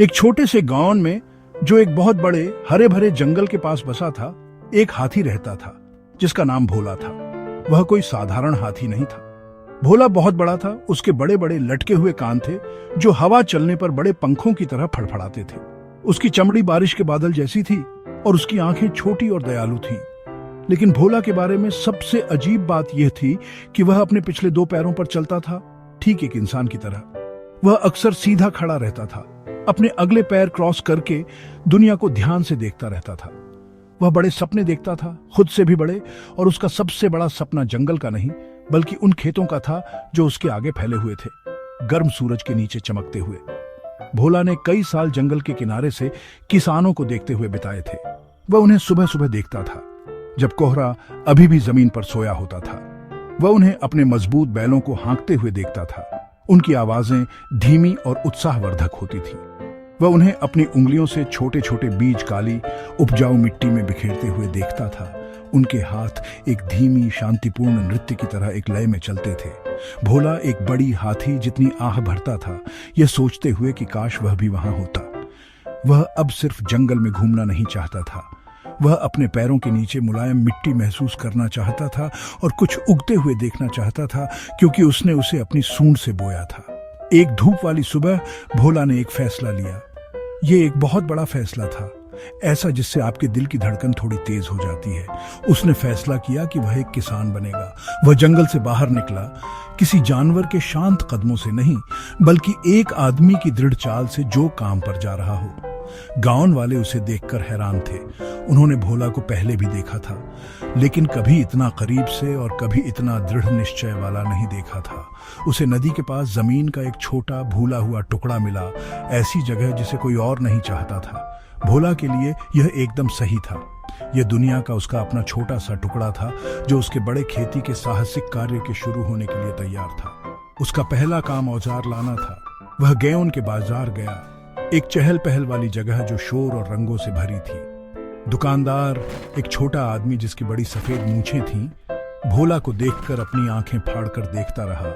एक छोटे से गांव में जो एक बहुत बड़े हरे भरे जंगल के पास बसा था, एक हाथी रहता था जिसका नाम भोला था। वह कोई साधारण हाथी नहीं था। भोला बहुत बड़ा था। उसके बड़े बड़े लटके हुए कान थे जो हवा चलने पर बड़े पंखों की तरह फड़फड़ाते थे। उसकी चमड़ी बारिश के बादल जैसी थी और उसकी आंखें छोटी और दयालु थीं। लेकिन भोला के बारे में सबसे अजीब बात यह थी कि वह अपने पिछले 2 पैरों पर चलता था, ठीक एक इंसान की तरह। वह अक्सर सीधा खड़ा रहता था, अपने अगले पैर क्रॉस करके दुनिया को ध्यान से देखता रहता था। वह बड़े सपने देखता था, खुद से भी बड़े, और उसका सबसे बड़ा सपना जंगल का नहीं बल्कि उन खेतों का था जो उसके आगे फैले हुए थे, गर्म सूरज के नीचे चमकते हुए। भोला ने कई साल जंगल के किनारे से किसानों को देखते हुए बिताए थे। वह उन्हें सुबह सुबह देखता था जब कोहरा अभी भी जमीन पर सोया होता था। वह उन्हें अपने मजबूत बैलों को हाँकते हुए देखता था। उनकी आवाजें धीमी और उत्साहवर्धक होती थी। वह उन्हें अपनी उंगलियों से छोटे छोटे बीज काली उपजाऊ मिट्टी में बिखेरते हुए देखता था। उनके हाथ एक धीमी शांतिपूर्ण नृत्य की तरह एक लय में चलते थे। भोला एक बड़ी हाथी जितनी आह भरता था, यह सोचते हुए कि काश वह भी वहां होता। वह अब सिर्फ जंगल में घूमना नहीं चाहता था, वह अपने पैरों के नीचे मुलायम मिट्टी महसूस करना चाहता था और कुछ उगते हुए देखना चाहता था, क्योंकि उसने उसे अपनी सूंड से बोया था। एक धूप वाली सुबह भोला ने एक फैसला लिया। ये एक बहुत बड़ा फैसला था, ऐसा जिससे आपके दिल की धड़कन थोड़ी तेज हो जाती है। उसने फैसला किया कि वह एक किसान बनेगा। वह जंगल से बाहर निकला, किसी जानवर के शांत कदमों से नहीं बल्कि एक आदमी की दृढ़ चाल से जो काम पर जा रहा हो। गांव वाले उसे देखकर हैरान थे। उन्होंने भोला को पहले भी देखा था, लेकिन कभी इतना करीब से और कभी इतना दृढ़ निश्चय वाला नहीं देखा था। उसे नदी के पास जमीन का एक छोटा भूला हुआ टुकड़ा मिला, ऐसी जगह जिसे कोई और नहीं चाहता था। भोला के लिए यह एकदम सही था। यह दुनिया का उसका अपना छोटा सा टुकड़ा था जो उसके बड़े खेती के साहसिक कार्य के शुरू होने के लिए तैयार था। उसका पहला काम औजार लाना था। वह गेऊन के बाजार गया, एक चहल पहल वाली जगह जो शोर और रंगों से भरी थी। दुकानदार, एक छोटा आदमी जिसकी बड़ी सफेद मूछें थीं, भोला को देखकर अपनी आंखें फाड़कर देखता रहा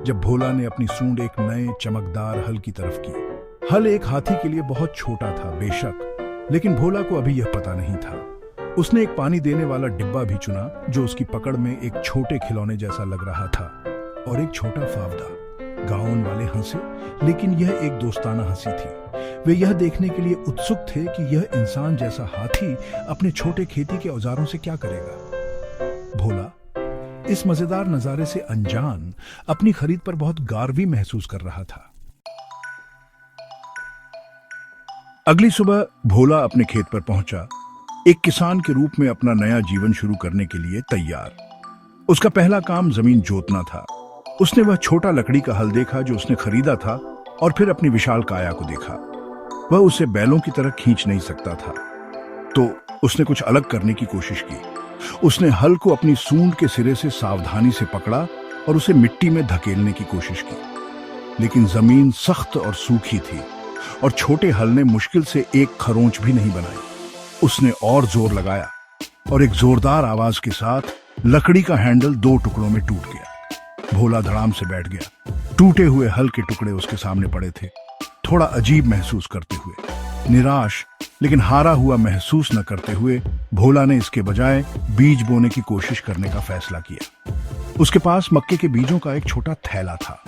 जब भोला ने अपनी सूंड एक नए चमकदार हल की तरफ की। हल एक हाथी के लिए बहुत छोटा था बेशक, लेकिन भोला को अभी यह पता नहीं था। उसने एक पानी देने वाला डिब्बा भी चुना जो उसकी पकड़ में एक छोटे खिलौने जैसा लग रहा था, और एक छोटा फावड़ा। गांव वाले हंसे, लेकिन यह एक दोस्ताना हंसी थी। वे यह देखने के लिए उत्सुक थे कि यह इंसान जैसा हाथी अपने छोटे खेती के औजारों से क्या करेगा। भोला इस मजेदार नजारे से अनजान अपनी खरीद पर बहुत गार्वी महसूस कर रहा था। अगली सुबह भोला अपने खेत पर पहुंचा, एक किसान के रूप में अपना नया जीवन शुरू करने के लिए तैयार। उसका पहला काम जमीन जोतना था। उसने वह छोटा लकड़ी का हल देखा जो उसने खरीदा था, और फिर अपनी विशाल काया को देखा। वह उसे बैलों की तरह खींच नहीं सकता था, तो उसने कुछ अलग करने की कोशिश की। उसने हल को अपनी सूंड के सिरे से सावधानी से पकड़ा और उसे मिट्टी में धकेलने की कोशिश की, लेकिन जमीन सख्त और सूखी थी और छोटे हल ने मुश्किल से एक खरोंच भी नहीं बनाई। उसने और जोर लगाया और एक जोरदार आवाज के साथ लकड़ी का हैंडल 2 टुकड़ों में टूट गया। भोला धड़ाम से बैठ गया। टूटे हुए हल के टुकड़े उसके सामने पड़े थे। थोड़ा अजीब महसूस करते हुए, निराश लेकिन हारा हुआ महसूस न करते हुए, भोला ने इसके बजाय बीज बोने की कोशिश करने का फैसला किया। उसके पास मक्के के बीजों का एक छोटा थैला था।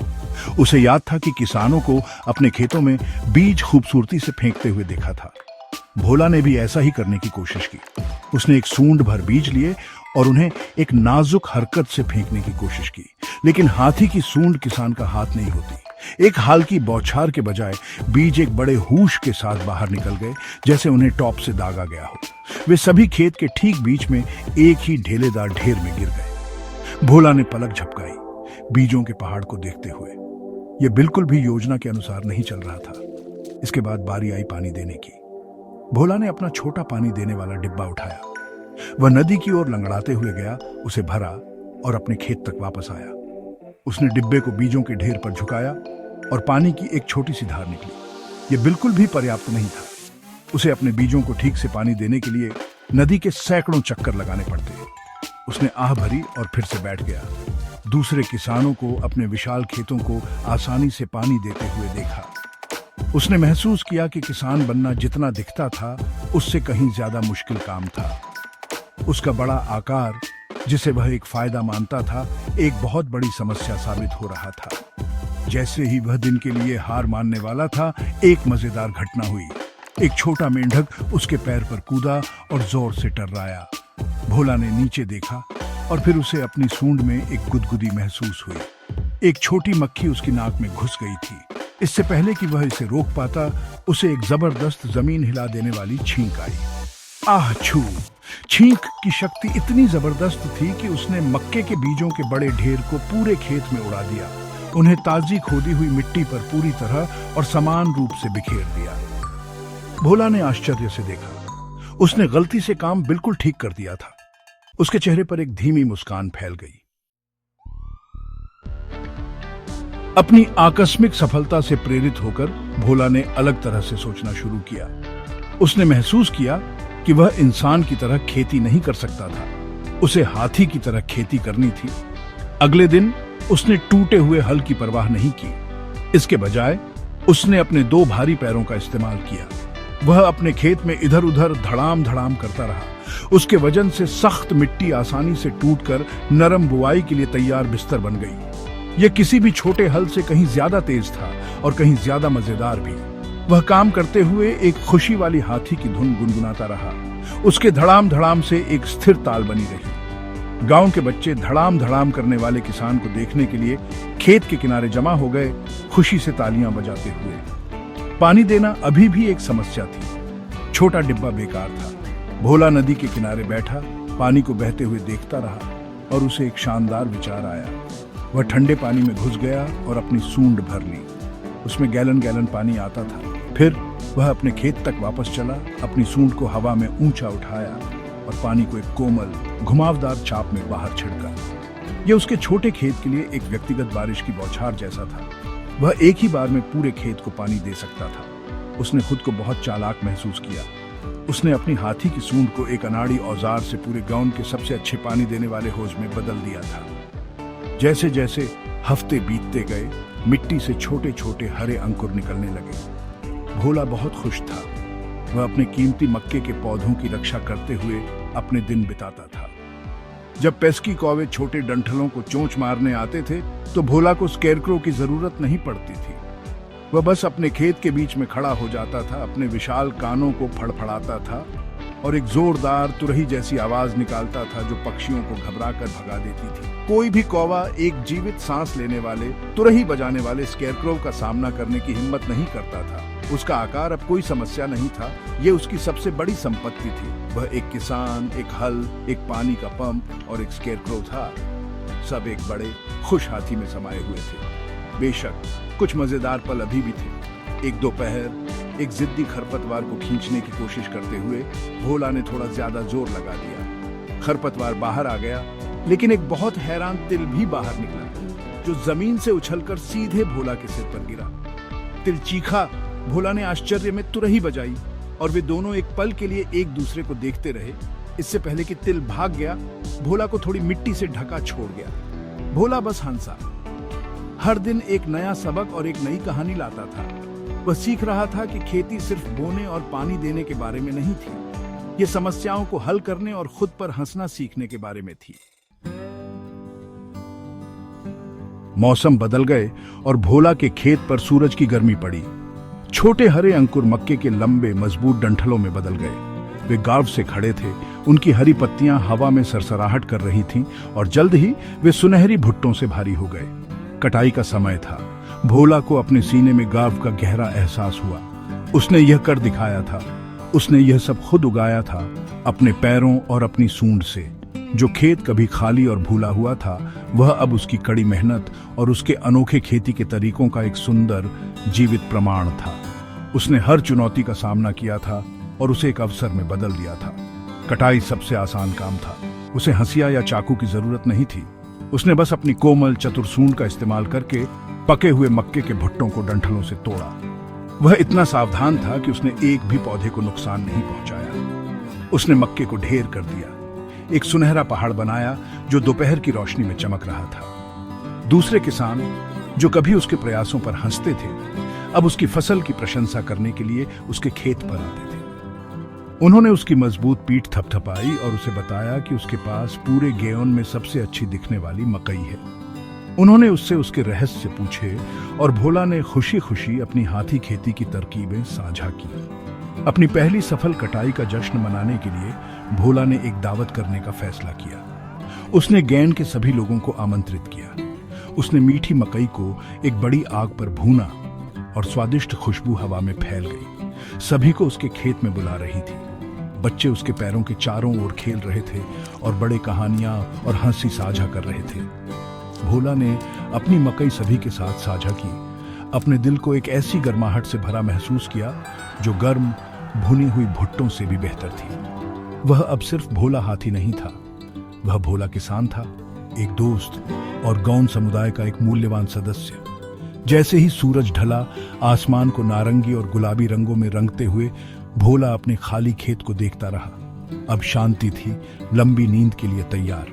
उसे याद था कि किसानों को अपने खेतों में बीज खूबसूरती से फेंकते हुए देखा था। भोला ने भी ऐसा ही करने की कोशिश की। उसने एक सूंड भर बीज लिए और उन्हें एक नाजुक हरकत से फेंकने की कोशिश की, लेकिन हाथी की सूंड किसान का हाथ नहीं होती। एक हल्की बौछार के बजाय बीज एक बड़े होश के साथ बाहर निकल गए, जैसे उन्हें टॉप से दागा गया हो। वे सभी खेत के ठीक बीच में एक ही ढेलेदार ढेर में गिर गए। भोला ने पलक झपकाई, बीजों के पहाड़ को देखते हुए। यह बिल्कुल भी योजना के अनुसार नहीं चल रहा था। इसके बाद बारी आई पानी देने की। भोला ने अपना छोटा पानी देने वाला डिब्बा उठाया। वह नदी की ओर लंगड़ाते हुए गया, उसे भरा और अपने खेत तक वापस आया। उसने डिब्बे को बीजों के ढेर पर झुकाया और पानी की एक छोटी सी धार निकली। यह बिल्कुल भी पर्याप्त नहीं था। उसे अपने बीजों को ठीक से पानी देने के लिए नदी के सैकड़ों चक्कर लगाने पड़ते। उसने आह भरी और फिर से बैठ गया। दूसरे किसानों को अपने विशाल खेतों को आसानी से पानी देते हुए देखा। उसने महसूस किया कि किसान बनना जितना दिखता था उससे कहीं ज्यादा मुश्किल काम था। उसका बड़ा आकार, जिसे वह एक फायदा मानता था, एक बहुत बड़ी समस्या साबित हो रहा था। जैसे ही वह दिन के लिए हार मानने वाला था, एक मजेदार घटना हुई। एक छोटा मेंढक उसके पैर पर कूदा और जोर से टर्राया। भोला ने नीचे देखा और फिर उसे अपनी सूंड में एक गुदगुदी महसूस हुई। एक छोटी मक्खी उसकी नाक में घुस गई थी। इससे पहले कि वह इसे रोक पाता, उसे एक जबरदस्त जमीन हिला देने वाली छींक आई। आह छू! छींक की शक्ति इतनी जबरदस्त थी कि उसने मक्के के बीजों के बड़े ढेर को पूरे खेत में उड़ा दिया। उन्हें ताजी खोदी हुई मिट्टी पर पूरी तरह और समान रूप से बिखेर दिया। भोला ने आश्चर्य से देखा। उसने गलती से काम बिल्कुल ठीक कर दिया था। उसके चेहरे पर एक धीमी मुस्कान फैल गई। अपनी आकस्मिक सफलता से प्रेरित होकर भोला ने अलग तरह से सोचना शुरू किया। उसने महसूस किया कि वह इंसान की तरह खेती नहीं कर सकता था, उसे हाथी की तरह खेती करनी थी। अगले दिन उसने टूटे हुए हल की परवाह नहीं की। इसके बजाय उसने अपने दो भारी पैरों का इस्तेमाल किया। वह अपने खेत में इधर उधर धड़ाम धड़ाम करता रहा। उसके वजन से सख्त मिट्टी आसानी से टूटकर नरम बुआई के लिए तैयार बिस्तर बन गई। यह किसी भी छोटे हल से कहीं ज्यादा तेज था और कहीं ज्यादा मजेदार भी। वह काम करते हुए एक खुशी वाली हाथी की धुन गुनगुनाता रहा। उसके धड़ाम धड़ाम से एक स्थिर ताल बनी रही। गांव के बच्चे धड़ाम धड़ाम करने वाले किसान को देखने के लिए खेत के किनारे जमा हो गए, खुशी से तालियां बजाते हुए। पानी देना अभी भी एक समस्या थी। छोटा डिब्बा बेकार था। भोला नदी के किनारे बैठा पानी को बहते हुए देखता रहा और उसे एक शानदार विचार आया। वह ठंडे पानी में घुस गया और अपनी सूंड भर ली। उसमें गैलन गैलन पानी आता था। फिर वह अपने खेत तक वापस चला, अपनी सूंड को हवा में ऊंचा उठाया और पानी को एक कोमल घुमावदार चाप में बाहर छिड़का। यह उसके छोटे खेत के लिए एक व्यक्तिगत बारिश की बौछार जैसा था। वह एक ही बार में पूरे खेत को पानी दे सकता था। उसने खुद को बहुत चालाक महसूस किया। उसने अपनी हाथी की सूंड को एक अनाड़ी औजार से पूरे गांव के सबसे अच्छे पानी देने वाले होज में बदल दिया था। जैसे जैसे हफ्ते बीतते गए, मिट्टी से छोटे छोटे हरे अंकुर निकलने लगे। भोला बहुत खुश था। वह अपने कीमती मक्के के पौधों की रक्षा करते हुए अपने दिन बिताता था। जब पेस्की कौवे छोटे डंठलों को चोंच मारने आते थे तो भोला को स्केरक्रो की जरूरत नहीं पड़ती थी। वह बस अपने खेत के बीच में खड़ा हो जाता था, अपने विशाल कानों को फड़फड़ाता था और एक जोरदार तुरही जैसी आवाज निकालता था जो पक्षियों को घबराकर भगा देती थी। कोई भी कौवा एक जीवित सांस लेने वाले, तुरही बजाने वाले स्केरक्रो का सामना करने की हिम्मत नहीं करता था। उसका आकार अब कोई समस्या नहीं था, ये उसकी सबसे बड़ी संपत्ति थी। वह एक किसान, एक हल, एक पानी का पंप और एक स्केरक्रो था। सब एक बड़े खुश हाथी में समाये हुए थे। बेशक कुछ मजेदार पल अभी भी थे। एक दोपहर एक जिद्दी खरपतवार को खींचने की कोशिश करते हुए भोला ने थोड़ा ज्यादा जोर लगा दिया। खरपतवार बाहर आ गया, लेकिन एक बहुत हैरान तिल भी बाहर निकला जो जमीन से उछलकर सीधे भोला के सिर पर गिरा। तिल चीखा। भोला ने आश्चर्य में तुरही बजाई और वे दोनों एक पल के लिए एक दूसरे को देखते रहे। इससे पहले कि तिल भाग गया, भोला को थोड़ी मिट्टी से ढका छोड़ गया। भोला बस हंसा। हर दिन एक नया सबक और एक नई कहानी लाता था। वह सीख रहा था कि खेती सिर्फ बोने और पानी देने के बारे में नहीं थी, ये समस्याओं को हल करने और खुद पर हंसना सीखने के बारे में थी। मौसम बदल गए और भोला के खेत पर सूरज की गर्मी पड़ी। छोटे हरे अंकुर मक्के के लंबे मजबूत डंठलों में बदल गए। वे गार्व से खड़े थे। उनकी हरी पत्तियां हवा में सरसराहट कर रही थीं और जल्द ही वे सुनहरी भुट्टों से भारी हो गए। कटाई का समय था। भोला को अपने सीने में गार्व का गहरा एहसास हुआ। उसने यह कर दिखाया था। उसने यह सब खुद उगाया था, अपने पैरों और अपनी सूंड से। जो खेत कभी खाली और भूला हुआ था, वह अब उसकी कड़ी मेहनत और उसके अनोखे खेती के तरीकों का एक सुंदर जीवित प्रमाण था। उसने हर चुनौती का सामना किया था और उसे एक अवसर में बदल दिया था। कटाई सबसे आसान काम था। उसे हंसिया या चाकू की जरूरत नहीं थी। उसने बस अपनी कोमल चतुर सूंड का इस्तेमाल करके पके हुए मक्के के भुट्टों को डंठलों से तोड़ा। वह इतना सावधान था कि उसने एक भी पौधे को नुकसान नहीं पहुंचाया। उसने मक्के को ढेर कर दिया, एक सुनहरा पहाड़ बनाया जो दोपहर की रोशनी में चमक रहा था। दूसरे किसान जो कभी उसके प्रयासों पर हंसते थे, अब उसकी फसल की प्रशंसा करने के लिए उसके खेत पर आते थे। उन्होंने उसकी मजबूत पीठ थपथपाई और उसे बताया कि उसके पास पूरे गेओन में सबसे अच्छी दिखने वाली मकई है। उन्होंने उससे उसके रहस्य पूछे और भोला ने खुशी खुशी अपनी हाथी खेती की तरकीबें साझा की। अपनी पहली सफल कटाई का जश्न मनाने के लिए भोला ने एक दावत करने का फैसला किया। उसने गैंड के सभी लोगों को आमंत्रित किया। उसने मीठी मकई को एक बड़ी आग पर भूना और स्वादिष्ट खुशबू हवा में फैल गई। सभी को उसके खेत में बुला रही थी। बच्चे उसके पैरों के चारों ओर खेल रहे थे और बड़े कहानियां और हंसी साझा कर रहे थे। भोला ने अपनी मकई सभी के साथ साझा की। अपने दिल को एक ऐसी गर्माहट से भरा महसूस किया जो गर्म भुनी हुई भुट्टों से भी बेहतर थी। वह अब सिर्फ भोला हाथी नहीं था, वह भोला किसान था, एक दोस्त और गौंड समुदाय का एक मूल्यवान सदस्य। जैसे ही सूरज ढला, आसमान को नारंगी और गुलाबी रंगों में रंगते हुए भोला अपने खाली खेत को देखता रहा। अब शांति थी, लंबी नींद के लिए तैयार।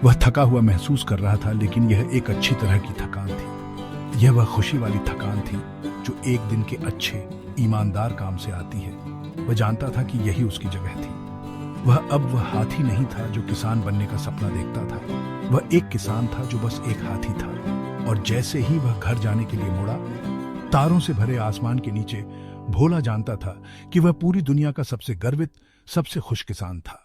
वह थका हुआ महसूस कर रहा था, लेकिन यह एक अच्छी तरह की थकान थी। यह वह खुशी वाली थकान थी जो एक दिन के अच्छे ईमानदार काम से आती है। वह जानता था कि यही उसकी जगह थी। वह हाथी नहीं था जो किसान बनने का सपना देखता था। वह एक किसान था जो बस एक हाथी था। और जैसे ही वह घर जाने के लिए मुड़ा, तारों से भरे आसमान के नीचे भोला जानता था कि वह पूरी दुनिया का सबसे गर्वित, सबसे खुश किसान था।